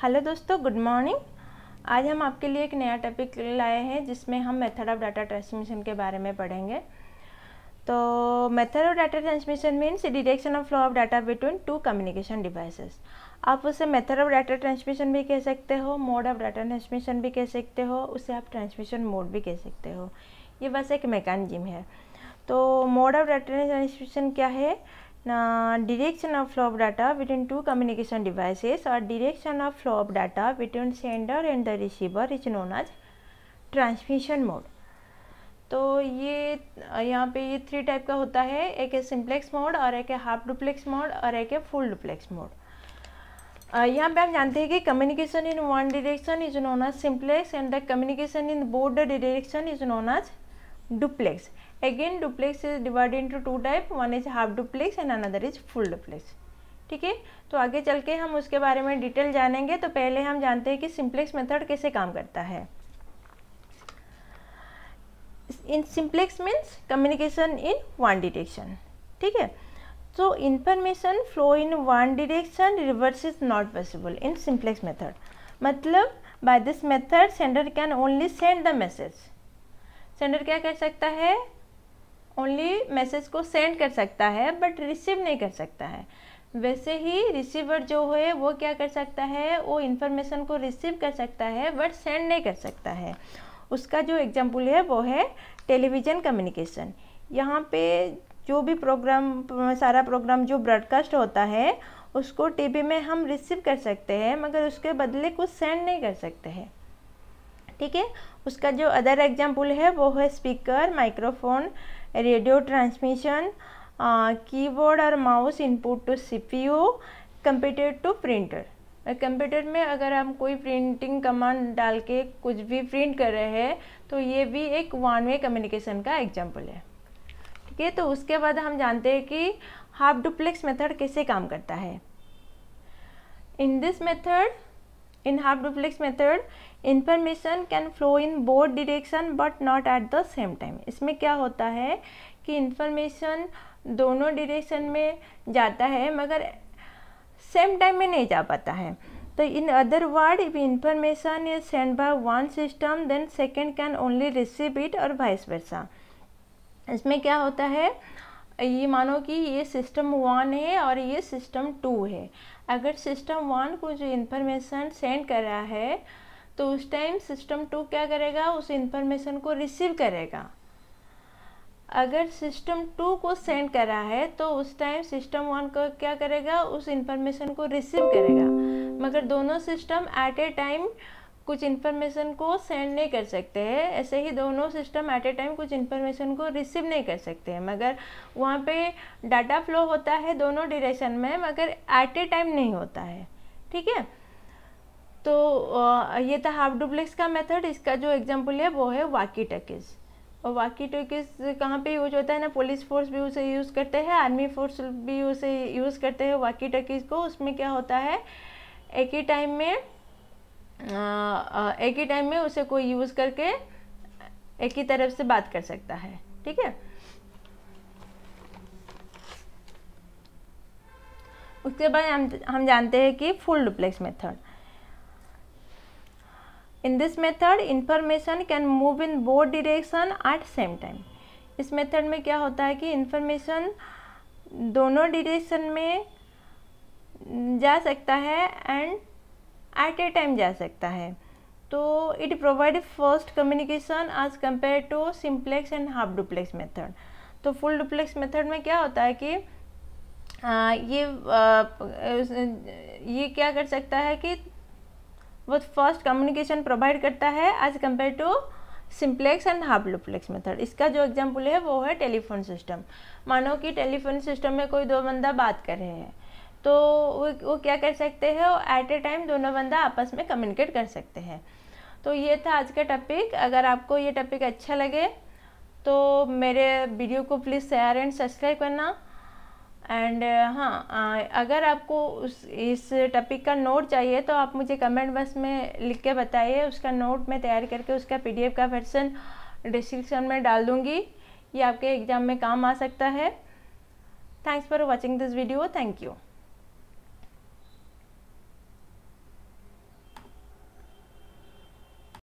Hello दोस्तों, good morning. आज हम आपके लिए एक नया टॉपिक लाए हैं जिसमें हम मेथड ऑफ डाटा ट्रांसमिशन के बारे में पढ़ेंगे। तो method of data transmission means direction of flow of data between two communication devices. आप उसे मेथड ऑफ डाटा ट्रांसमिशन भी कह सकते हो, मोड ऑफ डाटा ट्रांसमिशन भी कह सकते हो, उसे आप ट्रांसमिशन मोड भी कह सकते हो। ये बस एक मैकेनिज्म है। तो मोड ऑफ डाटा ट्रांसमिशन क्या है? Direction of flow of data between two communication devices or direction of flow of data between sender and the receiver is known as transmission mode। तो ये यहाँ पे ये 3 टाइप का होता है, एक है सिंप्लेक्स मोड और एक है हाफ डुप्लेक्स मोड और एक है फुल डुप्लेक्स मोड। यहाँ पे आप जानते हैं कि communication in one direction is known as simplex and the communication in both the direction is known as duplex. Again duplex is divided into 2 type, one is half duplex and another is full duplex। ठीक है, तो आगे चल के हम उसके बारे में डिटेल जानेंगे। तो पहले हम जानते हैं कि सिंप्लेक्स मेथड कैसे काम करता है। In simplex means communication in one direction. ठीक है, तो information flow in one direction reverse is not possible in simplex method. मतलब by this method sender can only send the message. Sender क्या कर सकता है? ओनली मैसेज को send कर सकता है बट रिसीव नहीं कर सकता है। वैसे ही रिसीवर जो है वो क्या कर सकता है? वो इन्फॉर्मेशन को रिसीव कर सकता है बट सेंड नहीं कर सकता है। उसका जो एग्जाम्पल है वो है टेलीविज़न कम्युनिकेशन। यहाँ पे जो भी प्रोग्राम, सारा प्रोग्राम जो ब्रॉडकास्ट होता है उसको टीवी में हम रिसीव कर सकते हैं मगर उसके बदले कुछ सेंड नहीं कर सकते हैं। ठीक है, उसका जो अदर एग्जाम्पल है वो है speaker, microphone, radio transmission, keyboard और mouse input to CPU, computer to printer. Computer में अगर हम कोई प्रिंटिंग कमांड डाल के कुछ भी प्रिंट कर रहे हैं तो ये भी एक वन वे कम्युनिकेशन का एग्जाम्पल है। ठीक है, तो उसके बाद हम जानते हैं कि हाफ डुप्लेक्स मेथड कैसे काम करता है। In this method, in half duplex method information can flow in both direction but not at the same time। इसमें क्या होता है कि इंफॉर्मेशन दोनों डायरेक्शन में जाता है मगर सेम टाइम में नहीं जा पाता है। तो in other word, if information is send by one system then second can only receive it और वाइस वर्सा। इसमें क्या होता है, ये मानो कि ये सिस्टम 1 है और ये सिस्टम 2 है। अगर सिस्टम 1 को जो इन्फॉर्मेशन सेंड कर रहा है तो उस टाइम सिस्टम 2 क्या करेगा? उस इन्फॉर्मेशन को रिसीव करेगा। अगर सिस्टम 2 को सेंड कर रहा है तो उस टाइम सिस्टम 1 को क्या करेगा? उस इन्फॉर्मेशन को रिसीव करेगा। मगर दोनों सिस्टम एट ए टाइम कुछ इन्फॉर्मेशन को सेंड नहीं कर सकते हैं। ऐसे ही दोनों सिस्टम एट ए टाइम कुछ इन्फॉर्मेशन को रिसीव नहीं कर सकते हैं। मगर वहाँ पे डाटा फ्लो होता है दोनों डायरेक्शन में मगर एट ए टाइम नहीं होता है। ठीक है, तो ये था हाफ डुप्लेक्स का मेथड। इसका जो एग्जांपल है वो है वाकी टकीज। और वाकी टकीज कहाँ पे यूज होता है ना? पुलिस फोर्स भी उसे यूज़ करते हैं, आर्मी फोर्स भी उसे यूज़ करते हैं वाकी टकीज को। उसमें क्या होता है, एक ही टाइम में उसे कोई यूज़ करके एक ही तरफ से बात कर सकता है। ठीक है, उसके बाद हम जानते हैं कि full duplex method. In this method information can move in both direction at same time. इस मेथड में क्या होता है कि इंफॉर्मेशन दोनों डायरेक्शन में जा सकता है एंड एट ए टाइम जा सकता है। तो it provide fast communication as compare to simplex and half duplex method. तो फुल डुप्लेक्स मेथड में क्या होता है कि ये क्या कर सकता है कि वो फर्स्ट कम्युनिकेशन प्रोवाइड करता है as compare to simplex and half duplex method. इसका जो एग्जांपल है वो है टेलीफोन सिस्टम। मानो कि टेलीफोन सिस्टम में कोई 2 बंदा बात कर रहे हैं तो वो क्या कर सकते हैं? एट ए टाइम दोनों बंदा आपस में कम्युनिकेट कर सकते हैं। तो ये था आज का टॉपिक। अगर आपको ये टॉपिक अच्छा लगे तो मेरे वीडियो को प्लीज़ शेयर एंड सब्सक्राइब करना। एंड हाँ, अगर आपको इस टॉपिक का नोट चाहिए तो आप मुझे कमेंट बॉक्स में लिख के बताइए। उसका नोट मैं तैयार करके उसका PDF का वर्जन डिस्क्रिप्शन में डाल दूँगी। ये आपके एग्ज़ाम में काम आ सकता है। Thanks for watching this video. Thank you.